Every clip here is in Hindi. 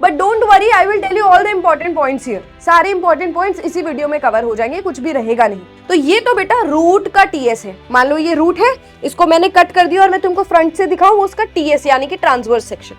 But don't worry, I will tell you all the important points here. सारे इंपॉर्टेंट पॉइंट्स इसी वीडियो में कवर हो जाएंगे, कुछ भी रहेगा नहीं। तो ये तो बेटा रूट का टीएस है। मान लो ये रूट है, इसको मैंने कट कर दिया और मैं तुमको फ्रंट से दिखाऊं, उसका टीएस यानी कि ट्रांसवर्स सेक्शन।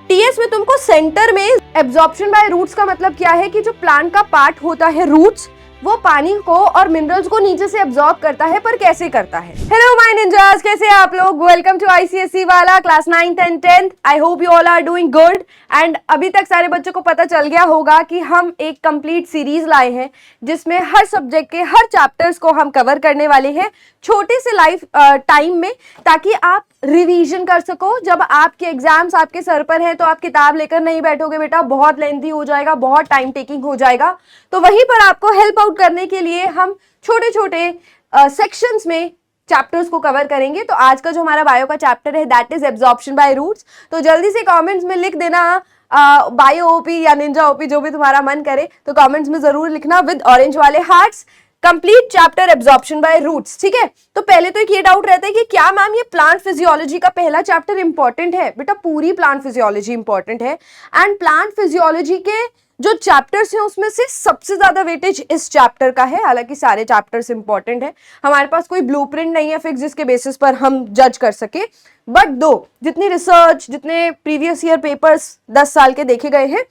टीएस में तुमको सेंटर में एब्जॉर्प्शन बाय रूट्स का मतलब क्या है कि जो प्लांट का पार्ट होता है रूट्स, वो पानी को और मिनरल्स को नीचे से एब्जॉर्ब करता है, पर कैसे करता है। हेलो माय निंजास, कैसे हैं आप लोग? वेलकम टू आईसीएसई वाला class 9th and 10th। I hope you all are doing good. And अभी तक सारे बच्चों को पता चल गया होगा कि हम एक कंप्लीट सीरीज लाए हैं जिसमें हर सब्जेक्ट के हर चैप्टर्स को हम कवर करने वाले हैं छोटे से लाइफ टाइम में, ताकि आप रिवीजन कर सको। जब आपके एग्जाम्स आपके सर पर है तो आप किताब लेकर नहीं बैठोगे बेटा, बहुत लेंथी हो जाएगा, बहुत टाइम टेकिंग हो जाएगा। तो वहीं पर आपको हेल्प आउट करने के लिए हम छोटे छोटे सेक्शंस में चैप्टर्स को कवर करेंगे। तो आज का जो हमारा बायो का चैप्टर है that is absorption by roots. तो जल्दी से कमेंट्स में लिख देना बायो ओपी या निंजा ओपी, जो भी तुम्हारा मन करे, तो कमेंट्स में जरूर लिखना विद ऑरेंज वाले hearts, complete chapter absorption by roots. ठीक है, तो पहले तो एक ये डाउट रहता है कि क्या मैम ये प्लांट फिजियोलॉजी का पहला चैप्टर इंपॉर्टेंट है? बेटा पूरी प्लांट फिजियोलॉजी इंपॉर्टेंट है। एंड प्लांट फिजियोलॉजी के जो चैप्टर्स हैं उसमें से सबसे ज्यादा वेटेज इस चैप्टर का है। हालांकि सारे चैप्टर्स इंपॉर्टेंट है, हमारे पास कोई ब्लूप्रिंट नहीं है फिक्स जिसके बेसिस पर हम जज कर सके। बट जितनी रिसर्च, जितने प्रीवियस ईयर पेपर्स 10 साल के देखे गए हैं,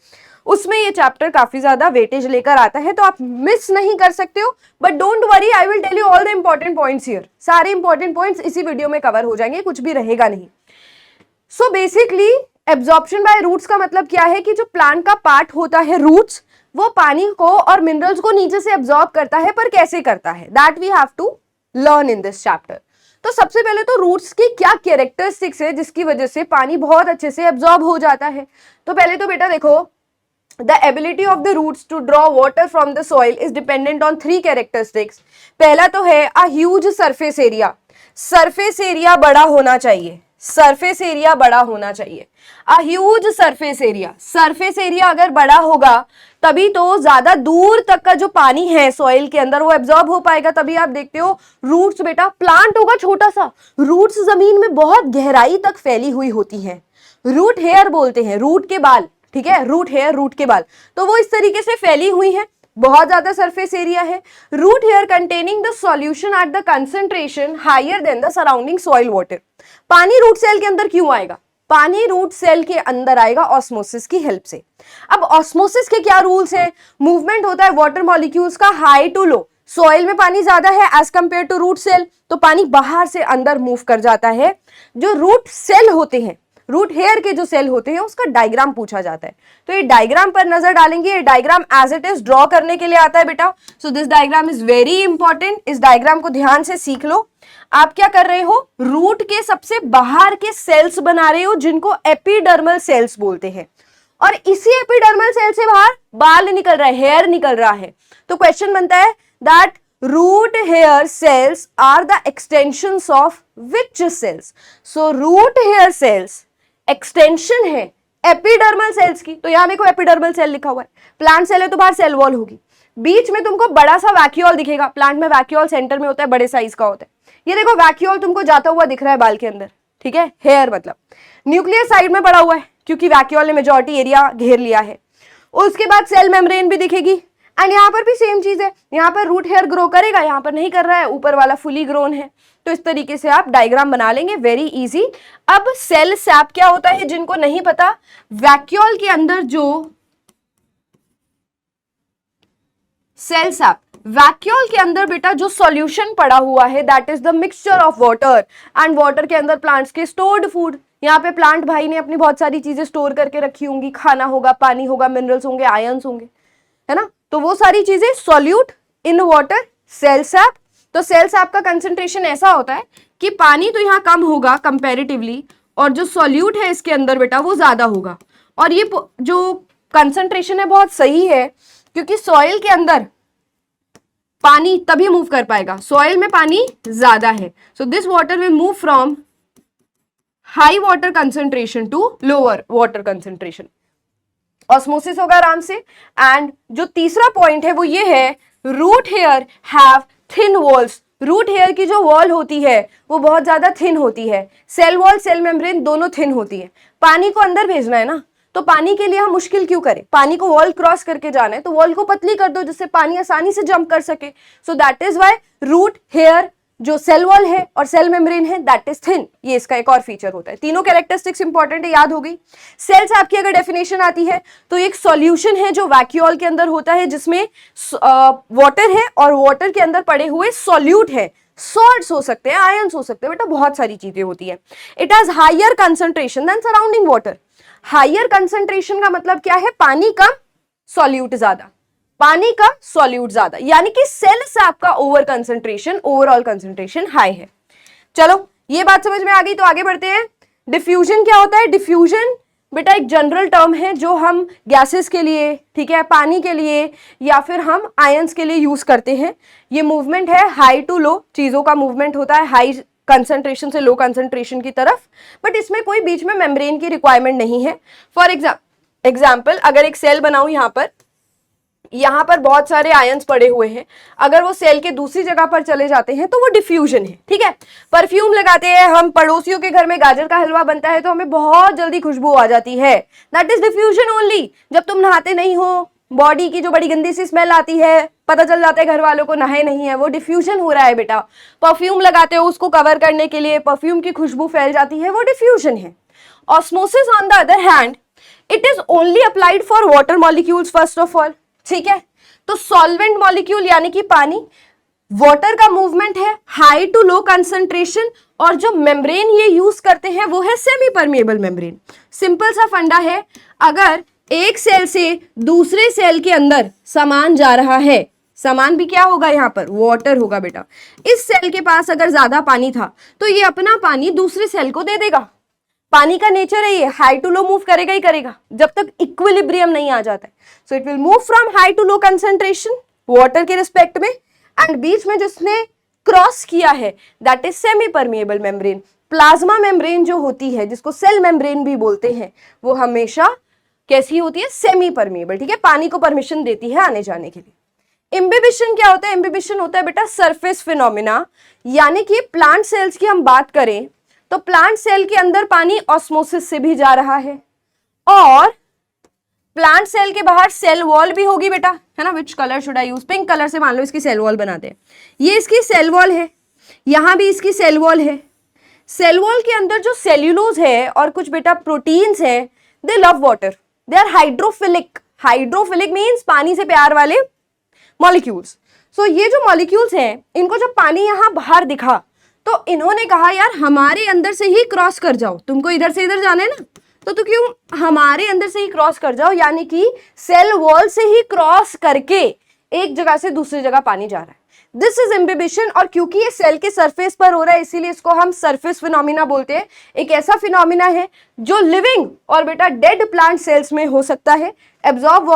उसमें ये चैप्टर काफी ज्यादा वेटेज लेकर आता है, तो आप मिस नहीं कर सकते हो। But don't worry, I will tell you all the important points here. सारे इंपॉर्टेंट पॉइंट्स इसी वीडियो में कवर हो जाएंगे, कुछ भी रहेगा नहीं। So basically absorption by roots का मतलब क्या है कि जो प्लांट का पार्ट होता है रूट्स, वो पानी को और मिनरल्स को नीचे से एब्जॉर्ब करता है, पर कैसे करता है that we have to learn in this chapter. तो सबसे पहले तो रूट्स की क्या कैरेक्टरिस्टिक्स है जिसकी वजह से पानी बहुत अच्छे से एब्जॉर्ब हो जाता है। तो पहले तो बेटा देखो, the ability of the roots to draw water from the soil is dependent on 3 characteristics। पहला तो है a huge surface area। Surface area बड़ा होना चाहिए, सरफेस एरिया बड़ा होना चाहिए। a huge surface area, surface area अगर बड़ा होगा तभी तो ज्यादा दूर तक का जो पानी है सॉइल के अंदर वो एब्जॉर्ब हो पाएगा। तभी आप देखते हो रूट्स, बेटा प्लांट होगा छोटा सा, रूट्स जमीन में बहुत गहराई तक फैली हुई होती हैं। रूट हेयर बोलते हैं, रूट के बाल, ठीक है, रूट हेयर, रूट के बाल, तो वो इस तरीके से फैली हुई है, बहुत ज्यादा सरफेस एरिया है। Root hair containing the solution at the concentration higher than the surrounding soil water. पानी रूट सेल के अंदर क्यों आएगा? पानी रूट सेल के अंदर आएगा ऑस्मोसिस की हेल्प से। अब ऑस्मोसिस के क्या रूल्स हैं? मूवमेंट होता है वाटर मॉलिक्यूल्स का हाई टू लो। सॉइल में पानी ज्यादा है as compare to root cell, तो पानी बाहर से अंदर मूव कर जाता है। जो रूट सेल होते हैं, रूट हेयर के जो सेल होते हैं, उसका डायग्राम पूछा जाता है। तो ये डायग्राम पर नजर डालेंगे। ये diagram as it is draw करने के लिए आता है बेटा। So this diagram is very important. इस डायग्राम को ध्यान से सीख लो। आप क्या कर रहे हो? रूट के सबसे बाहर के सेल्स बना रहे हो जिनको एपिडर्मल सेल्स बोलते हैं, और इसी एपिडर्मल सेल से बाहर बाल निकल रहा है, हेयर निकल रहा है। तो क्वेश्चन बनता है that root hair cells are the extensions of which cells? So root hair cells extension है एपिडर्मल सेल्स की। तो यहां देखो एपिडर्मल सेल लिखा हुआ है। प्लांट सेल है तो बाहर सेल वॉल होगी, बीच में तुमको बड़ा सा वैक्यूल दिखेगा। प्लांट में वैक्यूल सेंटर में होता है, बड़े साइज का होता है। ये देखो वैक्यूल तुमको जाता हुआ दिख रहा है बाल के अंदर, ठीक है, हेयर मतलब। न्यूक्लियस साइड में पड़ा हुआ है क्योंकि वैक्यूल ने मेजॉरिटी एरिया घेर लिया है। उसके बाद सेल मेम्ब्रेन भी दिखेगी। एंड यहाँ पर भी सेम चीज है, यहाँ पर रूट हेयर ग्रो करेगा, यहाँ पर नहीं कर रहा है, ऊपर वाला फुली ग्रोन है। तो इस तरीके से आप डायग्राम बना लेंगे, वेरी इजी। अब सेल सैप क्या होता है जिनको नहीं पता, वैक्यूल के अंदर जो सेल सैप, वैक्यूल के अंदर बेटा जो सॉल्यूशन पड़ा हुआ है that is the mixture of water and water के अंदर प्लांट्स के स्टोर्ड फूड। यहाँ पे प्लांट भाई ने अपनी बहुत सारी चीजें स्टोर करके रखी होंगी, खाना होगा, पानी होगा, मिनरल्स होंगे, आयंस होंगे, है ना। तो वो सारी चीजें solute in water, cell sap. तो सेल सैप का कंसंट्रेशन ऐसा होता है कि पानी तो यहाँ कम होगा कंपैरेटिवली, और जो सॉल्यूट है इसके अंदर बेटा वो ज्यादा होगा। और ये जो कंसंट्रेशन है बहुत सही है क्योंकि सॉइल के अंदर पानी तभी मूव कर पाएगा, सॉइल में पानी ज्यादा है। So this water will move from high water concentration to lower water concentration, osmosis होगा आराम से। एंड जो तीसरा पॉइंट है वो ये है, root hair have thin walls. Root hair की जो वॉल होती है वो बहुत ज्यादा थिन होती है। सेल वॉल, सेल मेम्ब्रेन दोनों थिन होती है। पानी को अंदर भेजना है ना, तो तो पानी के लिए हम मुश्किल क्यों करें? पानी को वॉल क्रॉस करके जाना है तो वॉल को पतली कर दो जिससे पानी आसानी से जंप कर सके। So that is why root, hair, जो सेल वॉल है और सेल मेम्ब्रेन है दैट इज थिन। ये इसका एक और फीचर होता है। तीनों कैरेक्टरिस्टिक्स इंपॉर्टेंट है, याद हो गई। सेल्स आपकी अगर डेफिनेशन आती है तो एक सॉल्यूशन है जो वैक्यूल के अंदर होता है जिसमें वाटर है और वाटर के अंदर पड़े हुए सॉल्यूट है। सॉल्ट्स हो सकते हैं, आयंस हो सकते हैं, बेटा बहुत सारी चीजें होती है। It has higher concentration than surrounding water. Higher concentration का मतलब क्या है? पानी कम, सॉल्यूट ज्यादा, पानी का सॉल्यूट ज्यादा, यानी कि सेल से आपका over concentration, overall concentration high है। चलो ये बात समझ में आ गई तो आगे बढ़ते हैं। डिफ्यूजन क्या होता है? डिफ्यूजन बेटा एक जनरल टर्म है जो हम गैसेस के लिए, ठीक है, पानी के लिए या फिर हम आयंस के लिए यूज करते हैं। ये मूवमेंट है हाई टू लो, चीजों का मूवमेंट होता है हाई कंसंट्रेशन से लो कंसंट्रेशन की तरफ, बट इसमें कोई बीच में मेम्ब्रेन की रिक्वायरमेंट नहीं है। फॉर एग्जाम्पल अगर एक सेल बनाऊं, यहां पर बहुत सारे आयंस पड़े हुए हैं, अगर वो सेल के दूसरी जगह पर चले जाते हैं तो वो डिफ्यूजन है, ठीक है। परफ्यूम लगाते हैं हम, पड़ोसियों के घर में गाजर का हलवा बनता है तो हमें बहुत जल्दी खुशबू आ जाती है, दैट इज डिफ्यूजन ओनली। जब तुम नहाते नहीं हो, बॉडी की जो बड़ी गंदी सी स्मेल आती है, पता चल जाता है घर वालों को नहाए नहीं है, वो डिफ्यूजन हो रहा है बेटा। परफ्यूम लगाते हो उसको कवर करने के लिए, परफ्यूम की खुशबू फैल जाती है, वो डिफ्यूजन है। Osmosis on the other hand, it is only applied for water molecules first of all, ठीक है। तो सॉल्वेंट मॉलिक्यूल यानी कि पानी, वाटर का मूवमेंट है हाई टू लो कंसंट्रेशन, और जो मेम्ब्रेन ये यूज करते हैं वो है सेमी परमिएबल मेम्ब्रेन। सिंपल सा फंडा है, अगर एक सेल से दूसरे सेल के अंदर सामान जा रहा है, सामान भी क्या होगा? यहाँ पर वाटर होगा बेटा। इस सेल के पास अगर ज्यादा पानी था तो ये अपना पानी दूसरे सेल को दे देगा। पानी का नेचर है ये, हाई टू लो मूव करेगा ही करेगा जब तक इक्विलिब्रियम नहीं आ जाता है। So it will move from high to low concentration water के रिस्पेक्ट में, एंड बीच में जिसने क्रॉस किया है that is semi permeable membrane. Plasma membrane जो होती है, जिसको सेल मेम्ब्रेन भी बोलते हैं, वो हमेशा कैसी होती है? सेमी परमिएबल, ठीक है, पानी को परमिशन देती है आने जाने के लिए। इम्बिबिशन क्या होता है? इम्बिबिशन होता है बेटा सरफेस फिनोमिना, यानी कि प्लांट सेल्स की हम बात करें तो प्लांट सेल के अंदर पानी ऑस्मोसिस से भी जा रहा है, और प्लांट सेल के बाहर सेल वॉल भी होगी बेटा, है ना। Which colour should I use? Pink colour से मान लो इसकी सेल वॉल बनाते हैं। ये इसकी सेल वॉल है, यहां भी इसकी सेल वॉल है। सेल वॉल के अंदर जो सेल्यूलोज है और कुछ बेटा प्रोटीन्स है, they love water, they are hydrophilic. Hydrophilic means पानी से प्यार वाले मॉलिक्यूल्स। सो ये जो मॉलिक्यूल्स हैं, इनको जब पानी यहां बाहर दिखा तो इन्होंने कहा यार हमारे अंदर से ही क्रॉस कर जाओ, तुमको इधर से इधर जाना है ना, तो क्यों हमारे अंदर से ही क्रॉस कर जाओ, यानी कि सेल वॉल से ही क्रॉस करके एक जगह से दूसरी जगह पानी जा रहा है। दिस इज इम्बिबिशन, और क्योंकि ये सेल के सरफेस पर हो रहा है इसीलिए इसको हम सरफेस फिनोमिना बोलते हैं। एक ऐसा फिनोमिना है जो लिविंग और बेटा डेड प्लांट सेल्स में हो सकता है। Absorb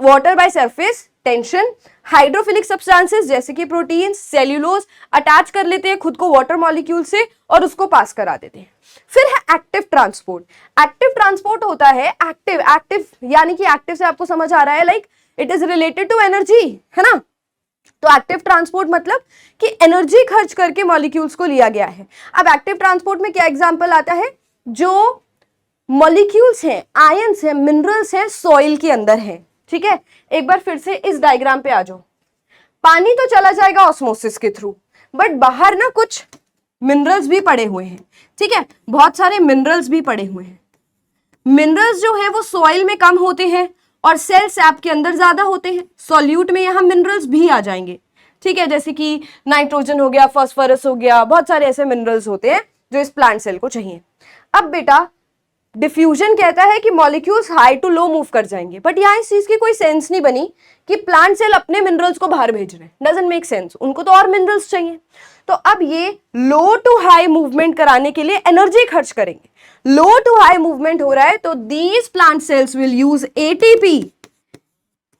water by surface tension, hydrophilic substances जैसे कि प्रोटीन, सेल्यूलोज अटैच कर लेते हैं खुद को वाटर मॉलिक्यूल से और उसको पास करा देते हैं। फिर है एक्टिव ट्रांसपोर्ट। एक्टिव ट्रांसपोर्ट होता है एक्टिव यानी कि एक्टिव से आपको समझ आ रहा है like it is related to energy, है ना। तो एक्टिव ट्रांसपोर्ट मतलब कि एनर्जी खर्च करके मॉलिक्यूल्स को लिया गया है। अब एक्टिव ट्रांसपोर्ट में क्या एग्जांपल आता है? जो मॉलिक्यूल्स हैं, आयंस हैं, मिनरल्स हैं, सॉइल के अंदर है, ठीक है। एक बार फिर से इस डायग्राम पे आ जाओ। पानी तो चला जाएगा ऑस्मोसिस के थ्रू, बट बाहर ना कुछ मिनरल्स भी पड़े हुए हैं, ठीक है, बहुत सारे मिनरल्स भी पड़े हुए हैं। मिनरल्स जो है वो सॉइल में कम होते हैं और सेल सैप के अंदर ज्यादा होते हैं। सॉल्यूट में यहाँ मिनरल्स भी आ जाएंगे, ठीक है, जैसे कि नाइट्रोजन हो गया, फास्फोरस हो गया, बहुत सारे ऐसे मिनरल्स होते हैं जो इस प्लांट सेल को चाहिए। अब बेटा डिफ्यूजन कहता है कि molecules high to low move कर जाएंगे, बट यहाँ इस चीज की कोई सेंस नहीं बनी कि प्लांट सेल अपने मिनरल्स को बाहर भेज रहे हैं, डजंट मेक सेंस, उनको तो और मिनरल्स चाहिए। तो अब ये लो टू हाई मूवमेंट कराने के लिए एनर्जी खर्च करेंगे। लो टू हाई मूवमेंट हो रहा है तो these plant cells will use ATP,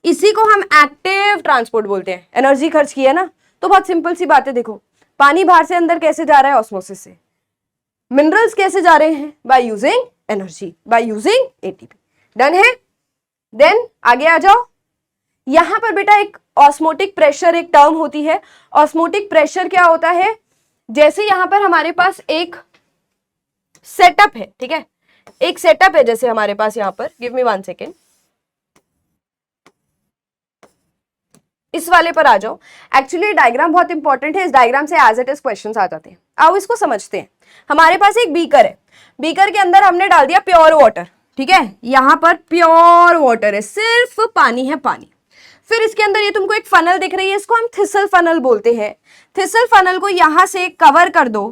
इसी को हम एक्टिव ट्रांसपोर्ट बोलते हैं। एनर्जी खर्च किया ना, तो बहुत सिंपल सी बात है, देखो पानी बाहर से अंदर कैसे जा रहा है? ऑस्मोसिस से। मिनरल्स कैसे जा रहे हैं? By using energy, by using ATP. Done है? देन आगे आ जाओ। यहां पर बेटा एक ऑस्मोटिक प्रेशर एक टर्म होती है। ऑस्मोटिक प्रेशर क्या होता है? जैसे यहां पर हमारे पास एक सेटअप है, ठीक है, एक सेटअप है जैसे हमारे पास यहाँ पर, गिव मी 1 सेकेंड, इस वाले पर आ जाओ। एक्चुअली डायग्राम बहुत इंपॉर्टेंट है, इस डायग्राम से एज इट इज क्वेश्चंस आ जाते हैं। आओ इसको समझते हैं। हमारे पास एक बीकर है, बीकर के अंदर हमने डाल दिया प्योर वाटर, ठीक है, यहां पर प्योर वाटर है, सिर्फ पानी है, पानी। फिर इसके अंदर ये तुमको एक फनल दिख रही है, इसको हम थिसल फनल बोलते हैं। थिसल फनल को यहां से कवर कर दो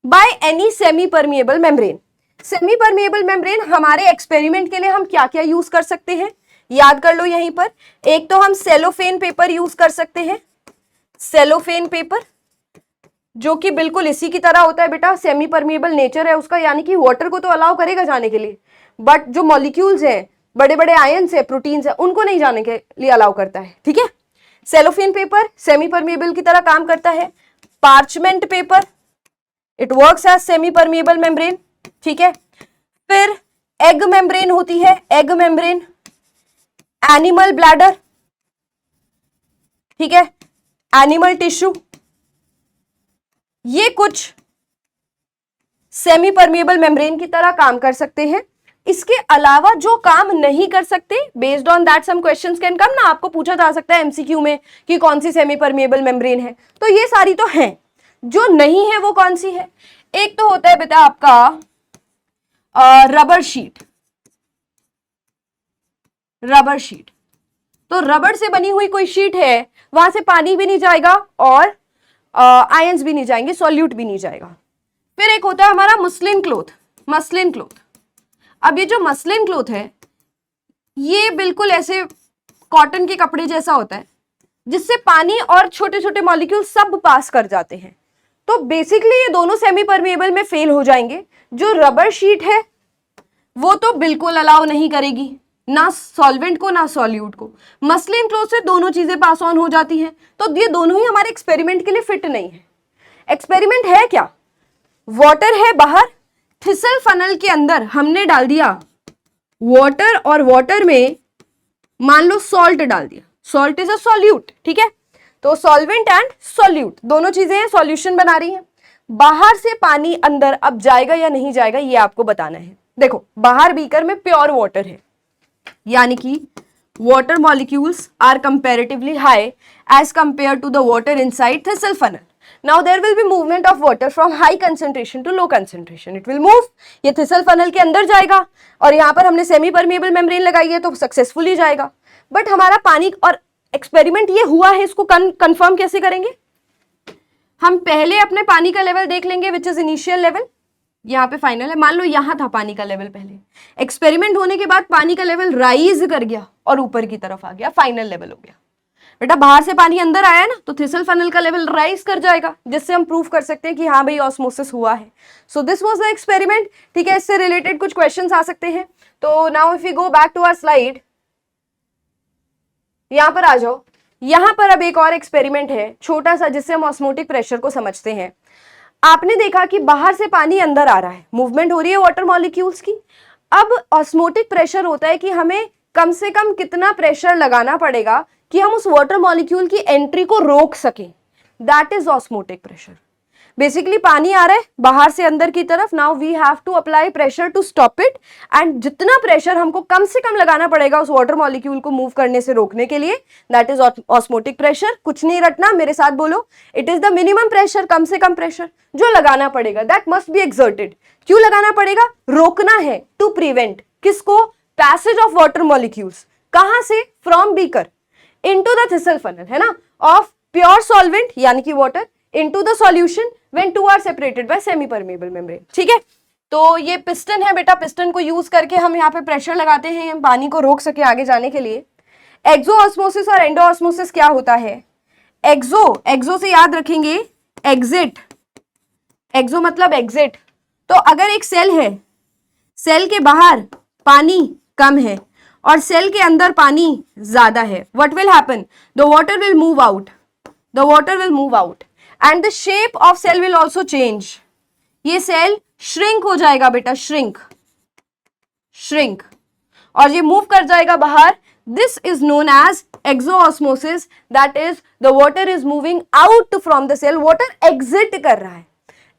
by any semi permeable membrane. Semi permeable membrane हमारे एक्सपेरिमेंट के लिए हम क्या क्या यूज कर सकते हैं, याद कर लो यहीं पर। एक तो हम सेलोफेन पेपर यूज कर सकते हैं, सेलोफेन पेपर जो कि बिल्कुल इसी की तरह होता है बेटा, सेमी परमिएबल नेचर है उसका, यानी कि वाटर को तो अलाउ करेगा जाने के लिए, बट जो मॉलिक्यूल्स हैं, बड़े बड़े आयन्स है, प्रोटीन्स है, उनको नहीं जाने के लिए अलाउ करता है, ठीक है। सेलोफेन पेपर सेमी परमिएबल की तरह काम करता है। Parchment paper, it works as semi permeable membrane, ठीक है। फिर एग मेम्ब्रेन होती है, एग मेम्ब्रेन, एनिमल ब्लैडर, ठीक है, एनिमल टिश्यू, ये कुछ सेमी परमिएबल मेम्ब्रेन की तरह काम कर सकते हैं। इसके अलावा जो काम नहीं कर सकते, based on that some questions can come ना, आपको पूछा जा सकता है एमसीक्यू में कि कौन सी सेमी परमिएबल मेम्ब्रेन है, तो ये सारी तो हैं। जो नहीं है वो कौन सी है, एक तो होता है बेटा आपका रबर शीट, रबर शीट। तो रबर से बनी हुई कोई शीट है, वहां से पानी भी नहीं जाएगा और आयंस भी नहीं जाएंगे, सॉल्यूट भी नहीं जाएगा। फिर एक होता है हमारा मस्लिन क्लोथ, मस्लिन क्लोथ। अब ये जो मस्लिन क्लोथ है, ये बिल्कुल ऐसे कॉटन के कपड़े जैसा होता है, जिससे पानी और छोटे छोटे मॉलिक्यूल सब पास कर जाते हैं। तो बेसिकली ये दोनों सेमी परमिएबल में फेल हो जाएंगे। जो रबर शीट है वो तो बिल्कुल अलाउ नहीं करेगी, ना सॉल्वेंट को ना सॉल्यूट को। मस्लिन क्लोथ से दोनों चीजें पास ऑन हो जाती हैं, तो ये दोनों ही हमारे एक्सपेरिमेंट के लिए फिट नहीं है। एक्सपेरिमेंट है क्या, वाटर है बाहर, थिसल फनल के अंदर हमने डाल दिया वाटर, और वाटर में मान लो सॉल्ट डाल दिया, सॉल्ट इज अ सॉल्यूट, ठीक है। तो सॉल्वेंट एंड सॉल्यूट दोनों चीजें हैं, सॉल्यूशन बना रही हैं। बाहर से पानी अंदर अब जाएगा या नहीं जाएगा ये आपको बताना है। देखो बाहर बीकर में प्योर वाटर है, यानी कि water molecules are comparatively high as compared to the water inside thistle funnel. Now there will be movement of water from high concentration to low concentration. It will move. ये thistle funnel के अंदर जाएगा और यहाँ पर हमने semi permeable membrane लगाई है तो सक्सेसफुली जाएगा। बट हमारा पानी और एक्सपेरिमेंट ये हुआ है, इसको कंफर्म कैसे करेंगे, हम पहले अपने पानी का लेवल देख लेंगे विच इज इनिशियल लेवल, यहाँ पे फाइनल है। मान लो यहाँ था पानी का लेवल, पहले एक्सपेरिमेंट होने के बाद पानी का लेवल राइज कर गया और ऊपर की तरफ आ गया, फाइनल लेवल हो गया। बेटा बाहर से पानी अंदर आया ना, तो थिसल फनल का लेवल राइज कर जाएगा, जिससे हम प्रूव कर सकते हैं कि हाँ भाई ऑस्मोसिस हुआ है। So this was the experiment, ठीक है। इससे रिलेटेड कुछ क्वेश्चंस आ सकते हैं। तो now if you go back to our slide, यहाँ पर आ जाओ। यहाँ पर अब एक और एक्सपेरिमेंट है छोटा सा, जिससे हम ऑस्मोटिक प्रेशर को समझते हैं। आपने देखा कि बाहर से पानी अंदर आ रहा है, मूवमेंट हो रही है वाटर मॉलिक्यूल्स की। अब ऑस्मोटिक प्रेशर होता है कि हमें कम से कम कितना प्रेशर लगाना पड़ेगा कि हम उस वाटर मॉलिक्यूल की एंट्री को रोक सकें, that is osmotic pressure. Basically पानी आ रहा है बाहर से अंदर की तरफ, now we have to apply pressure to stop it, and जितना प्रेशर हमको कम से कम लगाना पड़ेगा उस वाटर मॉलिक्यूल को मूव करने से रोकने के लिए, दैट इज ऑस्मोटिक प्रेशर। कुछ नहीं रटना, मेरे साथ बोलो, it is the minimum pressure, कम से कम प्रेशर जो लगाना पड़ेगा, दैट मस्ट बी एक्सर्टेड। क्यों लगाना पड़ेगा, रोकना है, टू प्रिवेंट किसको, पैसेज ऑफ वाटर मॉलिक्यूल्स, कहां से, from beaker into the thistle funnel, है ना, ऑफ प्योर सॉल्वेंट यानी कि water into the solution when two are separated by semi permeable membrane, ठीक है। तो ये पिस्टन है बेटा, पिस्टन को यूज करके हम यहाँ पे प्रेशर लगाते हैं पानी को रोक सके आगे जाने के लिए। एक्सो ऑस्मोसिस और एंडो ऑस्मोसिस क्या होता है, एक्सो से याद रखेंगे एग्जिट, एक्सो मतलब एग्जिट। तो अगर एक सेल है, सेल के बाहर पानी कम है और सेल के अंदर पानी ज्यादा है, what will happen, the water will move out, the water will move out and the shape of cell will also change. ये सेल श्रिंक हो जाएगा बेटा, श्रिंक, और ये मूव कर जाएगा बाहर। This is known as exoosmosis, that is the water is moving out from the cell, water exit कर रहा है।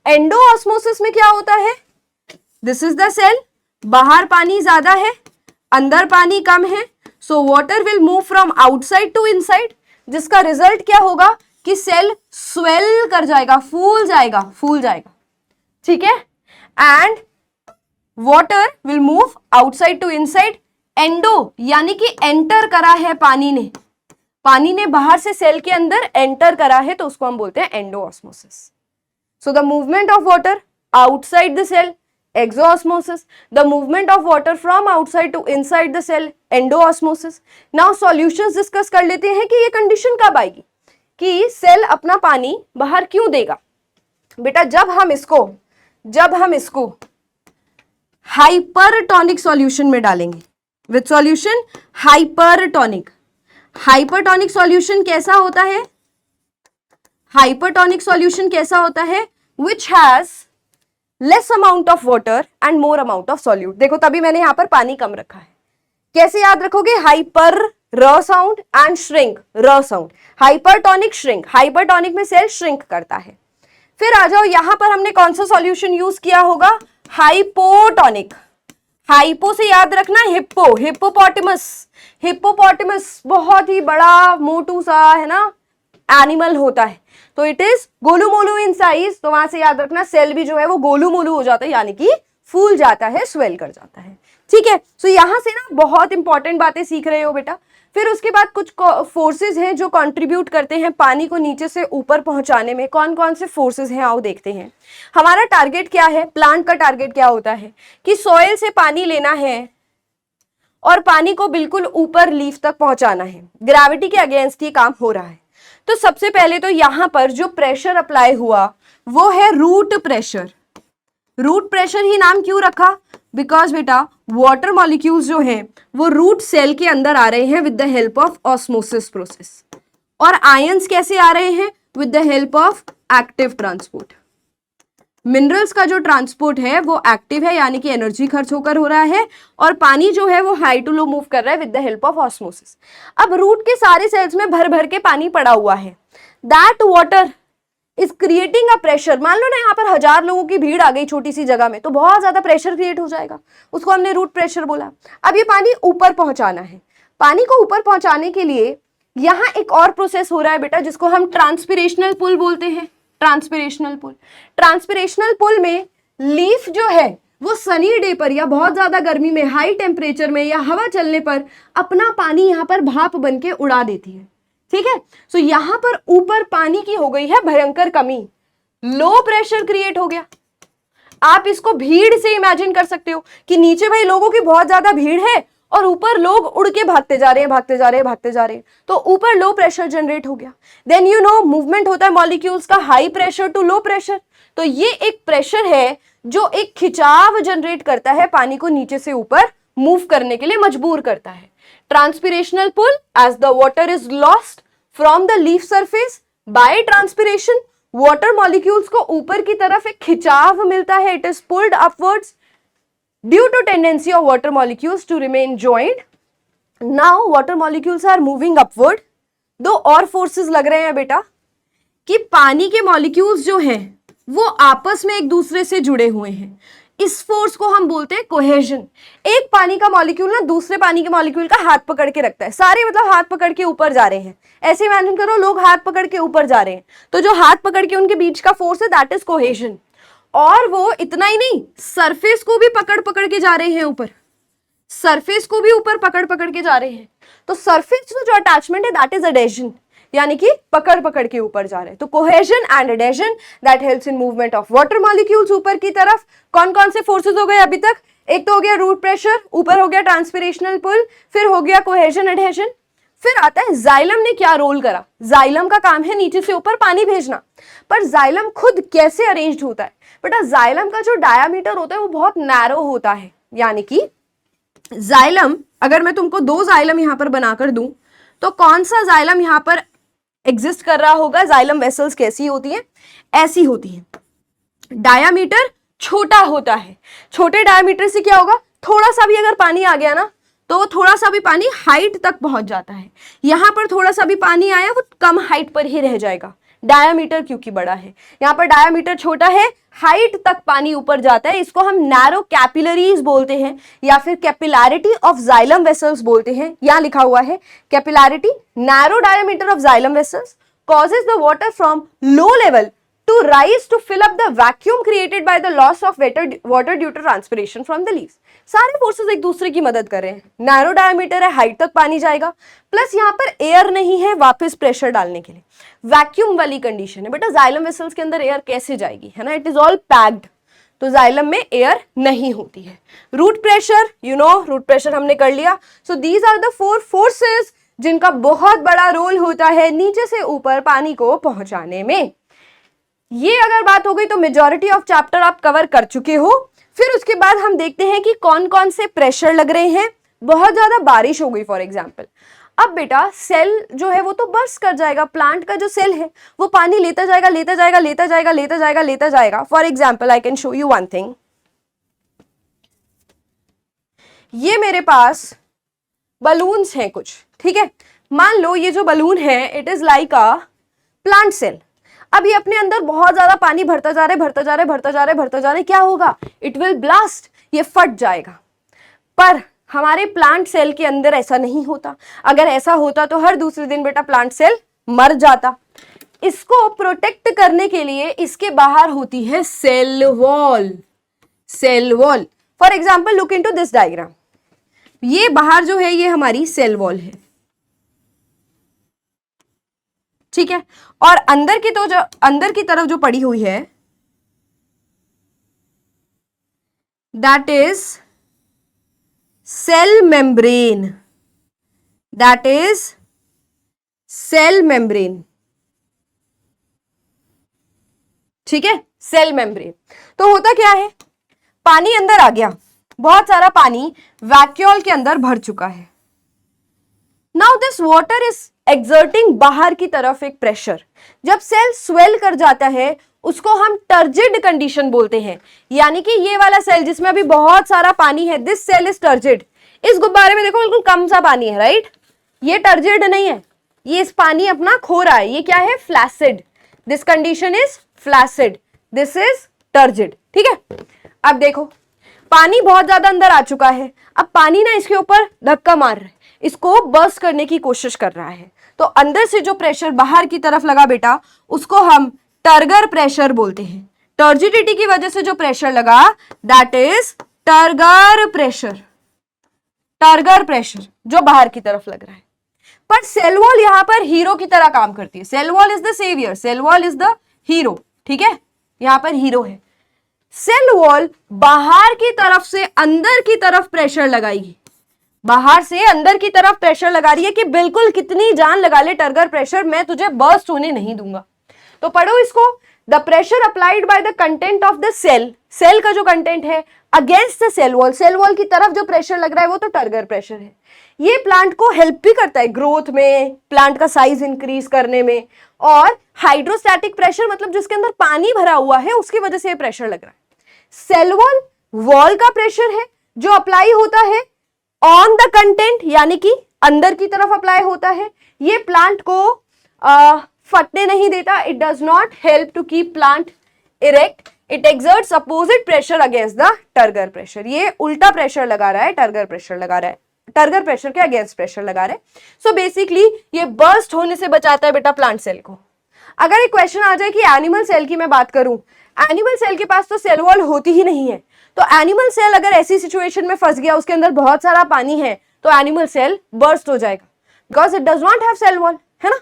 Endoosmosis में क्या होता है, this is the cell, बाहर पानी ज्यादा है, अंदर पानी कम है, so water will move from outside to inside, जिसका रिजल्ट क्या होगा कि सेल स्वेल कर जाएगा, फूल जाएगा, ठीक है। And water will move outside to inside, endo यानी कि एंटर करा है पानी ने बाहर से सेल के अंदर एंटर करा है, तो उसको हम बोलते हैं endosmosis. So the movement of water outside the cell, exoosmosis, the movement of water from outside to inside the cell, endoosmosis. Now solutions discuss कर लेते हैं कि ये कंडीशन कब आएगी कि सेल अपना पानी बाहर क्यों देगा। बेटा जब हम इसको हाइपरटोनिक सॉल्यूशन में डालेंगे, विद सॉल्यूशन हाइपरटोनिक सॉल्यूशन कैसा होता है, which has less amount of water and more amount of solute. देखो तभी मैंने यहां पर पानी कम रखा है। कैसे याद रखोगे, hyper R sound and shrink R sound, hypertonic shrink, hypertonic में सेल श्रिंक करता है। फिर आ जाओ यहां पर हमने कौन सा सॉल्यूशन यूज किया होगा, हाइपोटोनिक। हाइपो से याद रखना हिप्पो, हिप्पोपोटेमस बहुत ही बड़ा मोटू सा है ना एनिमल होता है, तो it is Golu Molu in size, तो वहां से याद रखना सेल भी जो है वो गोलू मोलू हो जाता है, यानी कि फूल जाता है, स्वेल कर जाता है, ठीक है। सो यहां से ना बहुत इंपॉर्टेंट बातें सीख रहे हो बेटा। फिर उसके बाद कुछ फोर्सेस हैं जो कंट्रीब्यूट करते हैं पानी को नीचे से ऊपर पहुंचाने में। कौन कौन से फोर्सेस हैं आओ देखते हैं। हमारा टारगेट क्या है, प्लांट का टारगेट क्या होता है कि सॉइल से पानी लेना है और पानी को बिल्कुल ऊपर लीफ तक पहुंचाना है। ग्रेविटी के अगेंस्ट ये काम हो रहा है। तो सबसे पहले तो यहां पर जो प्रेशर अप्लाई हुआ वो है रूट प्रेशर। रूट प्रेशर ही नाम क्यों रखा, बिकॉज बेटा वाटर मॉलिक्यूल्स जो हैं वो रूट सेल के अंदर आ रहे हैं with the help of osmosis process, और आयंस कैसे आ रहे हैं, with the help of active transport. Minerals का जो ट्रांसपोर्ट है वो एक्टिव है, यानी कि एनर्जी खर्च होकर हो रहा है, और पानी जो है वो हाई टू लो मूव कर रहा है with the help of osmosis. अब रूट के सारे सेल्स में भर भर के पानी पड़ा हुआ है, that water is creating a pressure. मान लो ना यहाँ पर 1000 लोगों की भीड़ आ गई छोटी सी जगह में, तो बहुत ज्यादा प्रेशर क्रिएट हो जाएगा, उसको हमने रूट प्रेशर बोला। अब ये पानी ऊपर पहुंचाना है, पानी को ऊपर पहुंचाने के लिए यहाँ एक और प्रोसेस हो रहा है बेटा, जिसको हम ट्रांसपिरेशनल पुल बोलते हैं। ट्रांसपिरेशनल पुल में लीफ जो है वो सनी डे पर या बहुत ज्यादा गर्मी में, हाई टेम्परेचर में या हवा चलने पर अपना पानी यहाँ पर भाप बन के उड़ा देती है, ठीक है। सो यहां पर ऊपर पानी की हो गई है भयंकर कमी, लो प्रेशर क्रिएट हो गया। आप इसको भीड़ से इमेजिन कर सकते हो कि नीचे भाई लोगों की बहुत ज्यादा भीड़ है और ऊपर लोग उड़ के भागते जा रहे हैं, तो ऊपर लो प्रेशर जनरेट हो गया। देन यू नो मूवमेंट होता है मॉलिक्यूल्स का high pressure to low pressure, तो ये एक प्रेशर है जो एक खिंचाव जनरेट करता है, पानी को नीचे से ऊपर मूव करने के लिए मजबूर करता है। Transpirational pull, as the water is lost from the leaf surface by transpiration, water molecules को ऊपर की तरफ एक खिंचाव मिलता है, it is pulled upwards due to tendency of water molecules to remain joined. Now water molecules are moving upward. दो और फोर्सेस लग रहे हैं बेटा कि पानी के मॉलिक्यूल्स जो हैं वो आपस में एक दूसरे से जुड़े हुए हैं। इस फोर्स को हम बोलते हैं कोहेजन। एक पानी का मॉलिक्यूल ना दूसरे पानी के मॉलिक्यूल का हाथ पकड़ के रखता है, सारे मतलब हाथ पकड़ के ऊपर जा रहे हैं। ऐसे इमेजिन करो लोग हाथ पकड़ के ऊपर जा रहे हैं, तो जो हाथ पकड़ के उनके बीच का फोर्स है दैट इज कोहेजन। और वो इतना ही नहीं, सरफेस को भी पकड़ पकड़ के जा रहे हैं ऊपर, सरफेस को भी ऊपर पकड़ पकड़ के जा रहे हैं। तो सरफेस में जो अटैचमेंट है दैट इज एडेशन, यानी कि पकड़ पकड़ के ऊपर जा रहे हैं। तो cohesion and adhesion that helps in movement of water molecules ऊपर की तरफ। कौन कौन से फोर्सेस हो गए अभी तक, एक तो हो गया रूट प्रेशर, ऊपर हो गया ट्रांसपिरेशनल पुल, फिर हो गया कोहेजन एडेशन। फिर आता है जाइलम ने क्या रोल करा। जाइलम का काम है नीचे से ऊपर पानी भेजना, पर जाइलम खुद कैसे अरेंज्ड होता है बेटा, जाइलम का जो डायामीटर होता है वो बहुत नैरो होता है, यानी कि जाइलम, अगर मैं तुमको दो जाइलम यहां पर बनाकर दूं तो कौन सा जाइलम यहां पर एग्जिस्ट कर रहा होगा। जाइलम वेसल्स कैसी होती हैं, ऐसी होती हैं, डायामीटर छोटा होता है। छोटे डायामीटर से क्या होगा, थोड़ा सा भी अगर पानी आ गया ना तो थोड़ा सा भी पानी हाइट तक पहुंच जाता है। यहां पर थोड़ा सा भी पानी आया वो कम हाइट पर ही रह जाएगा, डायामीटर क्योंकि बड़ा है। यहाँ पर डायामीटर छोटा है, हाइट तक पानी ऊपर जाता है, इसको हम नैरो कैपिलरीज बोलते हैं या फिर कैपिलैरिटी ऑफ जाइलम वेसल्स बोलते हैं। यहाँ लिखा हुआ है capillarity, narrow diameter of xylem vessels causes the water from low level to rise to fill up the vacuum created by the loss of water due to transpiration from the leaves। सारे फोर्सेस एक दूसरे की मदद कर रहे हैं। नैरो डायमीटर है, हाइट तक पानी जाएगा, प्लस यहाँ पर एयर नहीं है वापस प्रेशर डालने के लिए, वैक्यूम वाली कंडीशन है। बेटा जाइलम वेसल्स के अंदर एयर कैसे जाएगी, है ना, इट इज ऑल पैक्ड, तो जाइलम में एयर नहीं होती है। Root pressure, you know root pressure हमने कर लिया। So these are the 4 forces जिनका बहुत बड़ा रोल होता है नीचे से ऊपर पानी को पहुंचाने में। ये अगर बात हो गई तो मेजॉरिटी ऑफ चैप्टर आप कवर कर चुके हो। फिर उसके बाद हम देखते हैं कि कौन कौन से प्रेशर लग रहे हैं। बहुत ज्यादा बारिश हो गई फॉर एग्जाम्पल, अब बेटा सेल जो है वो तो बर्स्ट कर जाएगा, प्लांट का जो सेल है वो पानी लेता जाएगा लेता जाएगा लेता जाएगा लेता जाएगा लेता जाएगा। For example I can show you one thing, ये मेरे पास बलून्स हैं कुछ, ठीक है। मान लो ये जो बलून है it is like a plant cell. अब ये अपने अंदर बहुत ज्यादा पानी भरता जा रहा है भरता जा रहा है भरता जा रहा है भरता जा रहा है, क्या होगा, इट विल ब्लास्ट, ये फट जाएगा। पर हमारे प्लांट सेल के अंदर ऐसा नहीं होता। अगर ऐसा होता तो हर दूसरे दिन बेटा प्लांट सेल मर जाता। इसको प्रोटेक्ट करने के लिए इसके बाहर होती है cell wall. Cell wall, for example look into this diagram, ये बाहर जो है ये हमारी सेल वॉल है, ठीक है। और अंदर की तो जो अंदर की तरफ जो पड़ी हुई है that is cell membrane, that is cell membrane, ठीक है, सेल मेम्ब्रेन। तो होता क्या है, पानी अंदर आ गया, बहुत सारा पानी वैक्यूल के अंदर भर चुका है। Now this water is exerting बाहर की तरफ एक प्रेशर। जब सेल स्वेल कर जाता है उसको हम टर्जिड कंडीशन बोलते हैं, यानी कि ये वाला सेल जिसमें अभी बहुत सारा पानी है, दिस सेल इज टर्जिड। इस गुब्बारे में देखो बिल्कुल कम सा पानी है, राइट, ये टर्जिड नहीं है, ये इस पानी अपना खो रहा है, ये क्या है, flaccid. This condition is flaccid, this is turgid, ठीक है। अब देखो पानी बहुत ज्यादा अंदर आ चुका है, अब पानी ना इसके ऊपर धक्का मार रहा है, इसको बर्स्ट करने की कोशिश कर रहा है। तो अंदर से जो प्रेशर बाहर की तरफ लगा बेटा उसको हम टर्गर प्रेशर बोलते हैं। टर्जिडिटी की वजह से जो प्रेशर लगा that is turgor pressure, turgor pressure जो बाहर की तरफ लग रहा है। पर सेल वॉल यहां पर हीरो की तरह काम करती है। Cell wall is the saviour, cell wall is the hero, ठीक है, यहां पर हीरो है। सेल वॉल बाहर की तरफ से अंदर की तरफ प्रेशर लगाएगी, बाहर से अंदर की तरफ प्रेशर लगा रही है कि बिल्कुल कितनी जान लगा ले टर्गर प्रेशर, मैं तुझे बर्स्ट होने नहीं दूंगा। तो पढ़ो इसको, the pressure applied by the content of the cell, cell का जो कंटेंट है against the cell wall, cell wall की तरफ जो प्रेशर लग रहा है वो तो टर्गर प्रेशर है। ये प्लांट को हेल्प भी करता है ग्रोथ में, प्लांट का साइज इंक्रीज करने में। और हाइड्रोस्टैटिक प्रेशर मतलब जिसके अंदर पानी भरा हुआ है उसकी वजह से ये प्रेशर लग रहा है। सेल वॉल वॉल का प्रेशर है जो अप्लाई होता है ऑन द कंटेंट, यानी कि अंदर की तरफ अप्लाई होता है। ये प्लांट को फटने नहीं देता, it does not help to keep plant erect, it exerts opposite pressure against the turgor pressure. ये उल्टा प्रेशर लगा रहा है, टर्गर प्रेशर लगा रहा है, टर्गर प्रेशर के अगेंस्ट प्रेशर लगा रहे। सो बेसिकली ये बर्स्ट होने से बचाता है बेटा प्लांट सेल को। अगर एक क्वेश्चन आ जाए कि एनिमल सेल की मैं बात करूं, एनिमल सेल के पास तो सेल वॉल होती ही नहीं है, तो एनिमल सेल अगर ऐसी सिचुएशन में फंस गया, उसके अंदर बहुत सारा पानी है, तो एनिमल सेल बर्स्ट हो जाएगा, because it does not have cell wall, है ना।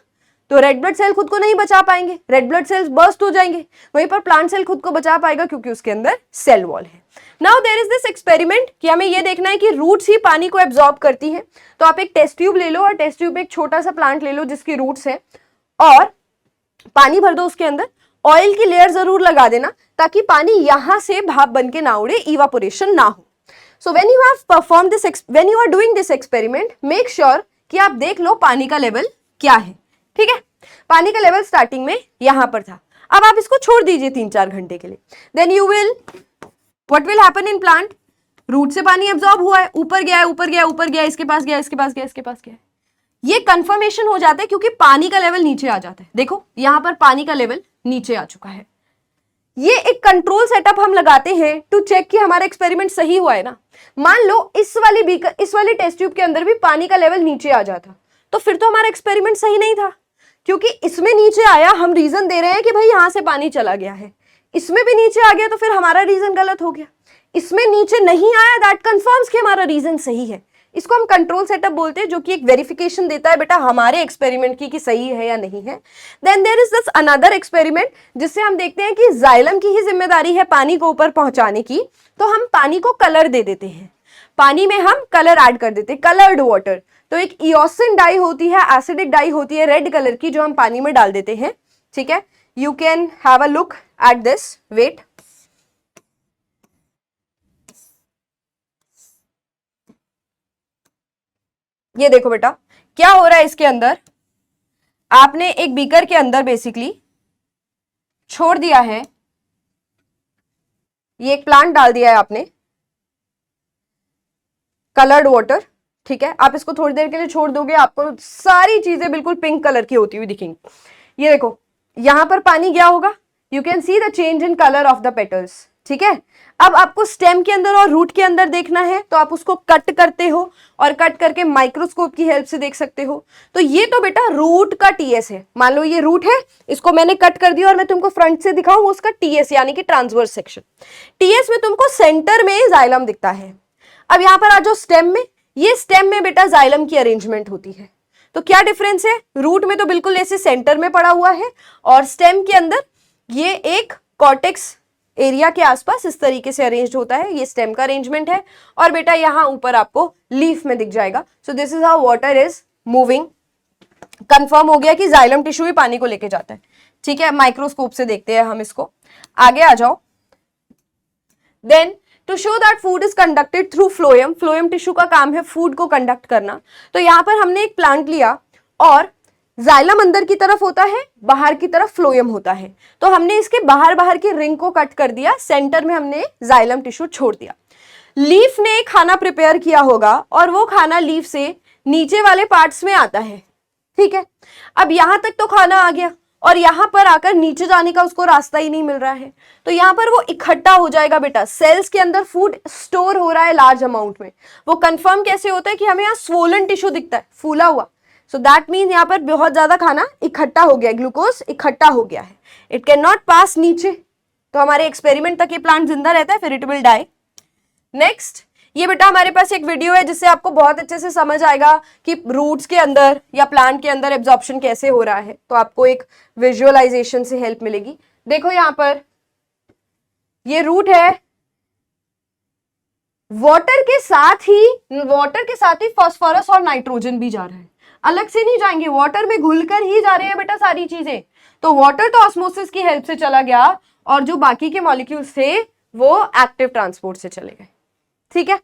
तो रेड ब्लड सेल खुद को नहीं बचा पाएंगे, रेड ब्लड सेल्स बर्स्ट हो जाएंगे। वहीं पर प्लांट सेल खुद को बचा पाएगा क्योंकि उसके अंदर सेल वॉल है। Now there is this experiment कि हमें ये देखना है कि रूट्स ही पानी को एब्जॉर्ब करती हैं। तो आप एक टेस्ट ट्यूब ले लो और टेस्ट ट्यूब में एक छोटा सा प्लांट ले लो जिसकी रूट्स है, और पानी भर दो उसके अंदर। ऑयल की लेयर जरूर लगा देना ताकि पानी यहां से भाप बन के ना उड़े, इवापोरेशन ना हो। So when you have perform this, when you are doing this experiment, make sure कि आप देख लो पानी का लेवल क्या है, ठीक है। पानी का लेवल स्टार्टिंग में यहां पर था, अब आप इसको छोड़ दीजिए 3-4 घंटे के लिए। Then you will, what will happen in plant, root से पानी एब्जॉर्ब हुआ है, ऊपर गया है ऊपर गया ऊपर गया, इसके पास गया इसके पास गया इसके पास गया, ये कंफर्मेशन हो जाता है क्योंकि पानी का लेवल नीचे आ जाता है। देखो यहां पर पानी का लेवल नीचे आ चुका है। ये एक कंट्रोल सेटअप हम लगाते हैं टू चेक कि हमारा एक्सपेरिमेंट सही हुआ है ना। मान लो इस वाली टेस्ट ट्यूब के अंदर भी पानी का लेवल नीचे आ जाता तो फिर तो हमारा एक्सपेरिमेंट सही नहीं था, क्योंकि इसमें नीचे आया, हम रीजन दे रहे हैं कि भाई यहां से पानी चला गया है, इसमें भी नीचे आ गया तो फिर हमारा रीजन गलत हो गया। इसमें नीचे नहीं आया, दैट कंफर्म्स कि हमारा रीजन सही है। इसको हम कंट्रोल सेटअप बोलते हैं, जो कि एक वेरिफिकेशन देता है बेटा हमारे एक्सपेरिमेंट की कि सही है या नहीं है। Then there is this another experiment जिससे हम देखते हैं कि जाइलम की ही जिम्मेदारी है पानी को ऊपर पहुंचाने की, तो हम पानी को कलर दे देते हैं, पानी में हम कलर ऐड कर देते हैं, कलर्ड वाटर। तो एक इओसिन डाई होती है, एसिडिक डाई होती है रेड कलर की, जो हम पानी में डाल देते हैं। ठीक है, you can have a look at this, wait. ये देखो बेटा क्या हो रहा है इसके अंदर, आपने एक बीकर के अंदर बेसिकली छोड़ दिया है, ये एक प्लांट डाल दिया है आपने, कलर्ड वाटर। ठीक है, आप इसको थोड़ी देर के लिए छोड़ दोगे, आपको सारी चीजें बिल्कुल पिंक कलर की होती हुई दिखेंगी। ये देखो यहां पर पानी गया होगा, you can see the change in colour of the petals. ठीक है, अब आपको स्टेम के अंदर और रूट के अंदर देखना है तो आप उसको कट करते हो और कट करके माइक्रोस्कोप की हेल्प से देख सकते हो। तो ये तो बेटा रूट का टीएस है। मान लो ये रूट है, इसको मैंने कट कर दिया और मैं तुमको फ्रंट से दिखाऊं उसका टीएस यानी कि ट्रांसवर्स सेक्शन। टीएस में तुमको सेंटर में जाइलम दिखता है। अब यहां पर आ जाओ स्टेम में, ये स्टेम में बेटा जाइलम की अरेंजमेंट होती है। तो क्या डिफरेंस है, रूट में तो बिल्कुल ऐसे सेंटर में पड़ा हुआ है और स्टेम के अंदर ये एक कॉर्टेक्स एरिया के आसपास इस तरीके से अरेंज होता है। ये स्टेम का अरेंजमेंट है और बेटा यहां ऊपर आपको लीफ में दिख जाएगा। So this is how water is moving. Confirm हो गया कि जाइलम टिश्यू ही पानी को लेके जाता है। ठीक है, माइक्रोस्कोप से देखते हैं हम इसको। आगे आ जाओ। Then to show that food is conducted through phloem, phloem tissue का काम है फूड को कंडक्ट करना। तो यहां पर हमने एक प्लांट लिया और जाइलम अंदर की तरफ होता है, बाहर की तरफ फ्लोएम होता है। तो हमने इसके बाहर बाहर की रिंग को कट कर दिया, सेंटर में हमने जाइलम टिश्यू छोड़ दिया। लीफ ने एक खाना प्रिपेयर किया होगा और वो खाना लीफ से नीचे वाले पार्ट्स में आता है। ठीक है, अब यहां तक तो खाना आ गया और यहां पर आकर नीचे जाने का उसको रास्ता ही नहीं मिल रहा है, तो यहां पर वो इकट्ठा हो जाएगा बेटा। सेल्स के अंदर फूड स्टोर हो रहा है लार्ज अमाउंट में। वो कंफर्म कैसे होता है कि हमें यहाँ स्वोलन टिश्यू दिखता है, फूला हुआ। सो दैट मीन यहाँ पर बहुत ज्यादा खाना इकट्ठा हो गया, ग्लूकोज इकट्ठा हो गया है। इट कैन नॉट पास नीचे, तो हमारे एक्सपेरिमेंट तक ये प्लांट जिंदा रहता है, फिर इट विल डाई। नेक्स्ट, ये बेटा हमारे पास एक वीडियो है जिससे आपको बहुत अच्छे से समझ आएगा कि रूट्स के अंदर या प्लांट के अंदर एब्जॉर्प्शन कैसे हो रहा है। तो आपको एक विजुअलाइजेशन से हेल्प मिलेगी। देखो यहाँ पर ये रूट है, वाटर के साथ ही फास्फोरस और नाइट्रोजन भी जा रहा है, अलग से नहीं जाएंगे, वाटर में घुलकर ही जा रहे हैं बेटा सारी चीजें। तो वाटर तो ऑस्मोसिस की हेल्प से चला गया और जो बाकी के मॉलिक्यूल्स थे वो एक्टिव ट्रांसपोर्ट से चले गए। ठीक है,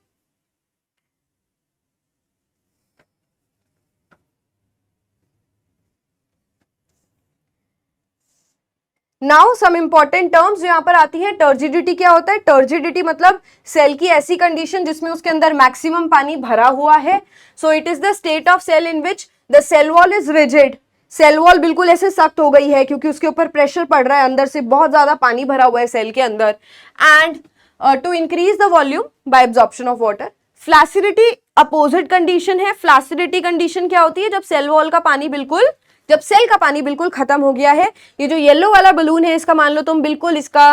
नाउ सम इंपॉर्टेंट टर्म्स जो यहां पर आती है। टर्जिडिटी क्या होता है, टर्जिडिटी मतलब सेल की ऐसी कंडीशन जिसमें उसके अंदर मैक्सिमम पानी भरा हुआ है। So it is the state of cell in which the cell wall is rigid, cell wall बिल्कुल ऐसे सख्त हो गई है क्योंकि उसके ऊपर प्रेशर पड़ रहा है, अंदर से बहुत ज्यादा पानी भरा हुआ है सेल के अंदर। And to increase the volume by absorption of water. Flaccidity opposite condition है। फ्लैसिडिटी कंडीशन क्या होती है, जब सेल वॉल का पानी बिल्कुल, जब सेल का पानी बिल्कुल खत्म हो गया है। ये जो येलो वाला बलून है इसका मान लो तुम बिल्कुल इसका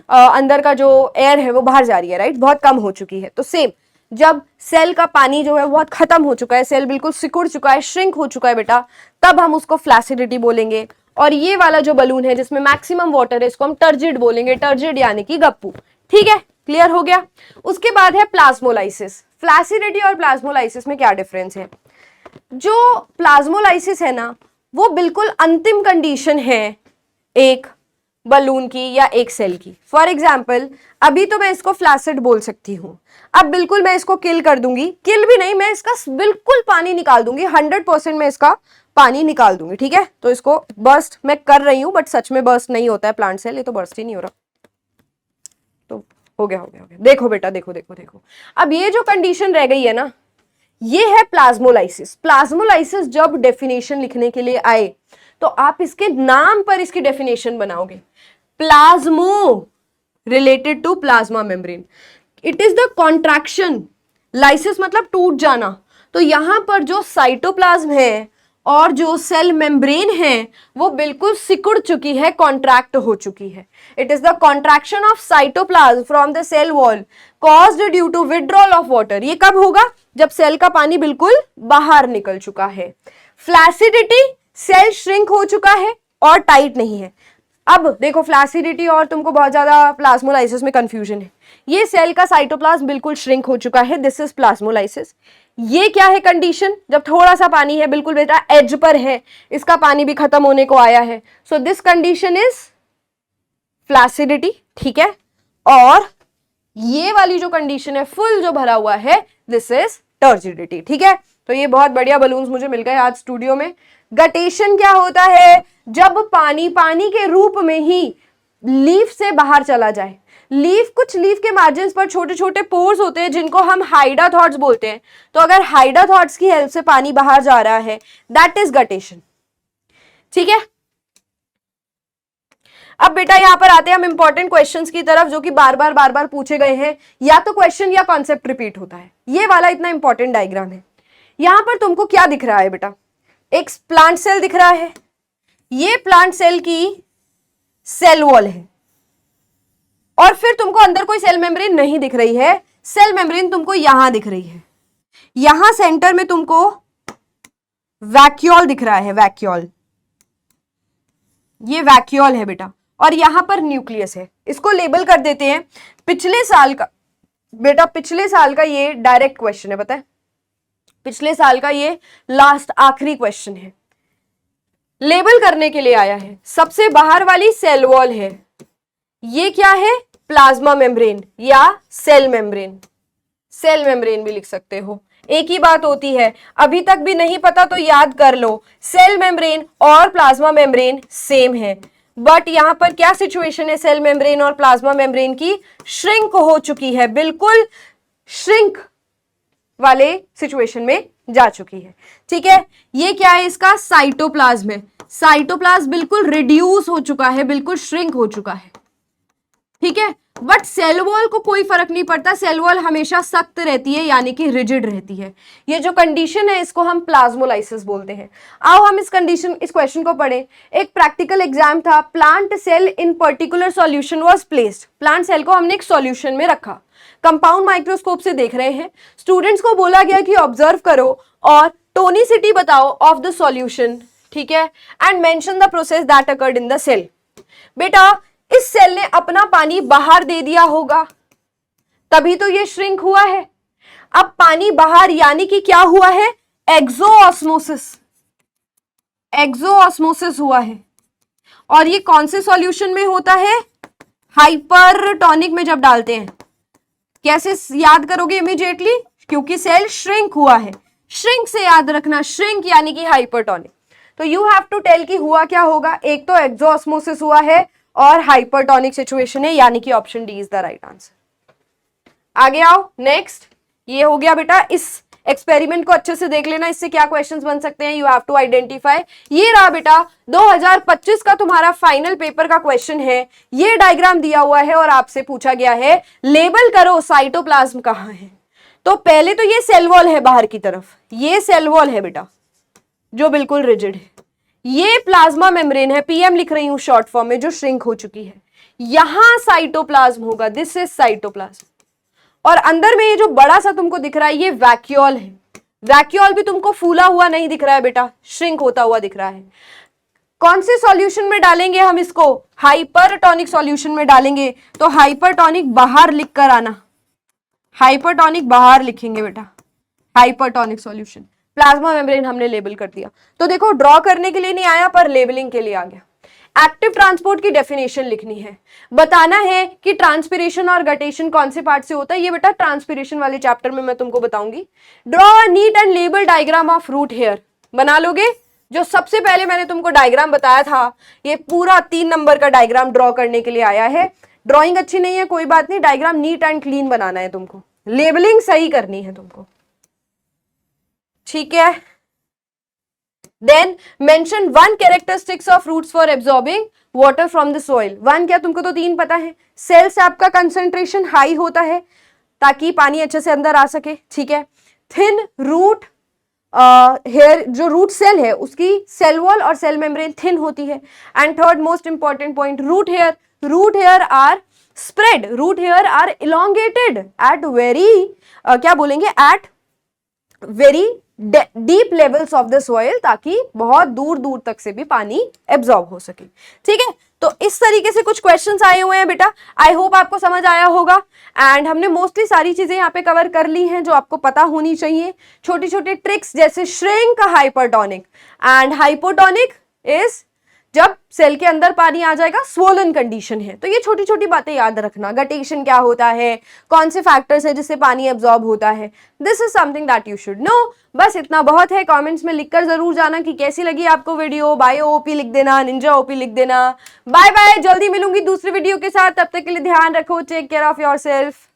अंदर का जो एयर है वो बाहर जा रही है, राइट, बहुत कम हो चुकी है। तो सेम जब सेल का पानी जो है बहुत खत्म हो चुका है, सेल बिल्कुल सिकुड़ चुका है, श्रिंक हो चुका है बेटा, तब हम उसको फ्लैसिडिटी बोलेंगे। और ये वाला जो बलून है जिसमें मैक्सिमम वाटर है इसको हम टर्जिड बोलेंगे, टर्जिड यानी कि गप्पू। ठीक है, क्लियर हो गया। उसके बाद है प्लाज्मोलाइसिस। फ्लैसिडिटी और प्लाज्मोलाइसिस में क्या डिफरेंस है, जो प्लाज्मोलाइसिस है ना वो बिल्कुल अंतिम कंडीशन है एक बलून की या एक सेल की। फॉर एग्जाम्पल अभी तो मैं इसको फ्लैसिड बोल सकती हूं, अब बिल्कुल मैं इसको किल कर दूंगी, किल भी नहीं, मैं इसका बिल्कुल पानी निकाल दूंगी, 100% मैं इसका पानी निकाल दूंगी। ठीक है, तो इसको बर्स्ट मैं कर रही हूं बट सच में बर्स्ट नहीं होता है प्लांट सेल, ये तो बर्स्ट ही नहीं हो रहा। तो हो गया। देखो बेटा, देखो। अब ये जो कंडीशन रह गई है ना, ये है प्लाज्मोलाइसिस। प्लाज्मोलाइसिस जब डेफिनेशन लिखने के लिए आए तो आप इसके नाम पर इसकी डेफिनेशन बनाओगे, plasmo related to plasma membrane. It is the contraction, lysis मतलब टूट जाना। तो यहां पर जो साइटोप्लाज्म है और जो सेल मेम्ब्रेन है वो बिल्कुल सिकुड़ चुकी है, कॉन्ट्रैक्ट हो चुकी है। It is the contraction of cytoplasm from the cell wall caused due to withdrawal of water. ये कब होगा? जब सेल का पानी बिल्कुल बाहर निकल चुका है। फ्लैसिडिटी, सेल श्रिंक हो चुका है और टाइट नहीं है। अब देखो फ्लैसिडिटी और तुमको बहुत ज्यादा प्लाज्मोलाइसिस में कंफ्यूजन है। ये सेल का साइटोप्लाज्म बिल्कुल श्रिंक हो चुका है, दिस इज प्लाज्मोलाइसिस। ये क्या है कंडीशन? जब थोड़ा सा पानी है, बिल्कुल बेटा एज पर है, इसका पानी भी खत्म होने को आया है। So this condition is flaccidity, ठीक है। और ये वाली जो कंडीशन है फुल जो भरा हुआ है, दिस इज टर्जिडिटी, ठीक है। तो ये बहुत बढ़िया बलून्स मुझे मिल गए आज स्टूडियो में। गटेशन क्या होता है? जब पानी पानी के रूप में ही लीफ से बाहर चला जाए। लीफ, कुछ लीफ के मार्जिन पर छोटे छोटे पोर्स होते हैं जिनको हम हाइडाथॉट्स बोलते हैं। तो अगर हाइडाथॉट्स की हेल्प से पानी बाहर जा रहा है, दैट इज गटेशन, ठीक है। अब बेटा यहां पर आते हैं हम इंपॉर्टेंट क्वेश्चंस की तरफ, जो कि बार बार पूछे गए हैं। या तो क्वेश्चन या कॉन्सेप्ट रिपीट होता है। ये वाला इतना इंपॉर्टेंट डायग्राम है। यहां पर तुमको क्या दिख रहा है बेटा? एक प्लांट सेल दिख रहा है। ये प्लांट सेल की सेल वॉल है और फिर तुमको अंदर कोई सेल मेम्ब्रेन नहीं दिख रही है। सेल मेम्ब्रेन तुमको यहां दिख रही है। यहां सेंटर में तुमको वैक्यूल दिख रहा है, वैक्यूल, ये वैक्यूल है बेटा। और यहां पर न्यूक्लियस है। इसको लेबल कर देते हैं पिछले साल का। बेटा पिछले साल का ये डायरेक्ट क्वेश्चन है, पता है? पिछले साल का ये लास्ट आखिरी क्वेश्चन है। लेबल करने के लिए आया है। सबसे बाहर वाली सेल वॉल है, ये क्या है? प्लाज्मा मेम्ब्रेन या सेल मेम्ब्रेन। सेल मेम्ब्रेन भी लिख सकते हो, एक ही बात होती है। अभी तक भी नहीं पता तो याद कर लो, सेल मेम्ब्रेन और प्लाज्मा मेम्ब्रेन सेम है। बट यहां पर क्या सिचुएशन है? सेल मेम्ब्रेन और प्लाज्मा मेम्ब्रेन की श्रिंक हो चुकी है, बिल्कुल श्रिंक वाले सिचुएशन में जा चुकी है, ठीक है। ये क्या है? इसका साइटोप्लाज्म है। साइटोप्लाज्म बिल्कुल रिड्यूस हो चुका है, बिल्कुल श्रिंक हो चुका है, ठीक है। बट सेल वॉल को कोई फर्क नहीं पड़ता, सेल वॉल हमेशा सख्त रहती है, यानी कि रिजिड रहती है। ये जो कंडीशन है इसको हम प्लाज्मोलाइसिस बोलते हैं। आओ हम इस क्वेश्चन को पढ़ें। एक प्रैक्टिकल एग्जाम था। Plant cell in particular solution was placed. Plant cell को हमने एक सॉल्यूशन में रखा, कंपाउंड माइक्रोस्कोप से देख रहे हैं। स्टूडेंट्स को बोला गया कि ऑब्जर्व करो और टोनिसिटी बताओ ऑफ द सॉल्यूशन, ठीक है, and mention the process that occurred in the cell. बेटा इस सेल ने अपना पानी बाहर दे दिया होगा, तभी तो ये श्रिंक हुआ है। अब पानी बाहर यानी कि क्या हुआ है? एक्सोऑस्मोसिस, एक्सोऑस्मोसिस हुआ है। और ये कौन से सॉल्यूशन में होता है? हाइपरटोनिक में जब डालते हैं। कैसे याद करोगे इमीडिएटली? क्योंकि सेल श्रिंक हुआ है। श्रिंक से याद रखना, श्रिंक यानी कि हाइपरटोनिक। तो यू हैव टू टेल कि हुआ क्या होगा। एक तो एक्सोऑस्मोसिस हुआ है और हाइपरटोनिक सिचुएशन है, यानी कि option D is the right answer. आगे आओ नेक्स्ट। ये हो गया बेटा, इस एक्सपेरिमेंट को अच्छे से देख लेना, इससे क्या क्वेश्चंस बन सकते हैं। You have to identify. ये रहा बेटा 2025 का तुम्हारा फाइनल पेपर का क्वेश्चन है। ये डायग्राम दिया हुआ है और आपसे पूछा गया है लेबल करो साइटोप्लाज्म कहाँ है। तो पहले तो ये सेल वॉल है बाहर की तरफ, ये सेल वॉल है बेटा जो बिल्कुल रिजिड है। ये प्लाज्मा मेम्ब्रेन है, पीएम लिख रही हूं शॉर्ट फॉर्म में, जो श्रिंक हो चुकी है। यहां साइटोप्लाज्म होगा, दिस इज साइटोप्लाज्म। और अंदर में ये जो बड़ा सा तुमको दिख रहा है ये वैक्यूल है। वैक्यूल भी तुमको फूला हुआ नहीं दिख रहा है बेटा, श्रिंक होता हुआ दिख रहा है। कौन से सॉल्यूशन में डालेंगे हम इसको? हाइपरटोनिक सॉल्यूशन में डालेंगे। तो हाइपरटोनिक बाहर लिख कर आना, हाइपरटोनिक बाहर लिखेंगे बेटा, हाइपरटोनिक सॉल्यूशन। प्लाज्मा मेम्ब्रेन हमने लेबल कर दिया। तो देखो ड्रॉ करने के लिए नहीं आया पर लेबलिंग के लिए आ गया। एक्टिव ट्रांसपोर्ट की डेफिनेशन लिखनी है, बताना है कि ट्रांसपिरेशन और गटेशन कौन से पार्ट से होता है। ये बेटा ट्रांसपिरेशन वाले चैप्टर में मैं तुमको बताऊंगी। Draw a neat and label diagram of root hair, बना लोगे। जो सबसे पहले मैंने तुमको डायग्राम बताया था, ये पूरा 3 नंबर का डायग्राम ड्रॉ करने के लिए आया है। ड्रॉइंग अच्छी नहीं है कोई बात नहीं, डायग्राम नीट एंड क्लीन बनाना है तुमको, लेबलिंग सही करनी है तुमको। ठीक है। Then mention 1 characteristics of roots for absorbing water from the soil. 1 क्या, तुमको तो 3 पता है। सेल सैप का कंसंट्रेशन हाई होता है ताकि पानी अच्छे से अंदर आ सके, ठीक है। थिन रूट हेयर, जो रूट सेल है उसकी सेल वॉल और सेल मेम्ब्रेन थिन होती है। And third most important point, root hair, root hair are spread, root hair are elongated at very क्या बोलेंगे, at very deep levels of the soil, ताकि बहुत दूर दूर तक से भी पानी एब्जॉर्ब हो सके, ठीक है। तो इस तरीके से कुछ क्वेश्चंस आए हुए हैं बेटा, आई होप आपको समझ आया होगा। एंड हमने मोस्टली सारी चीजें यहाँ पे कवर कर ली हैं जो आपको पता होनी चाहिए। छोटी छोटी ट्रिक्स जैसे shrink hypertonic and hypotonic is जब सेल के अंदर पानी आ जाएगा, स्वोलन कंडीशन है। तो ये छोटी छोटी बातें याद रखना, गटेशन क्या होता है, कौन से फैक्टर्स है जिससे पानी एब्जॉर्ब होता है, this is something that you should know. बस इतना बहुत है। कमेंट्स में लिखकर जरूर जाना कि कैसी लगी आपको वीडियो। बायो ओपी लिख देना, निंजा ओपी लिख देना। बाय बाय, जल्दी मिलूंगी दूसरी वीडियो के साथ, तब तक के लिए ध्यान रखो, टेक केयर ऑफ योरसेल्फ।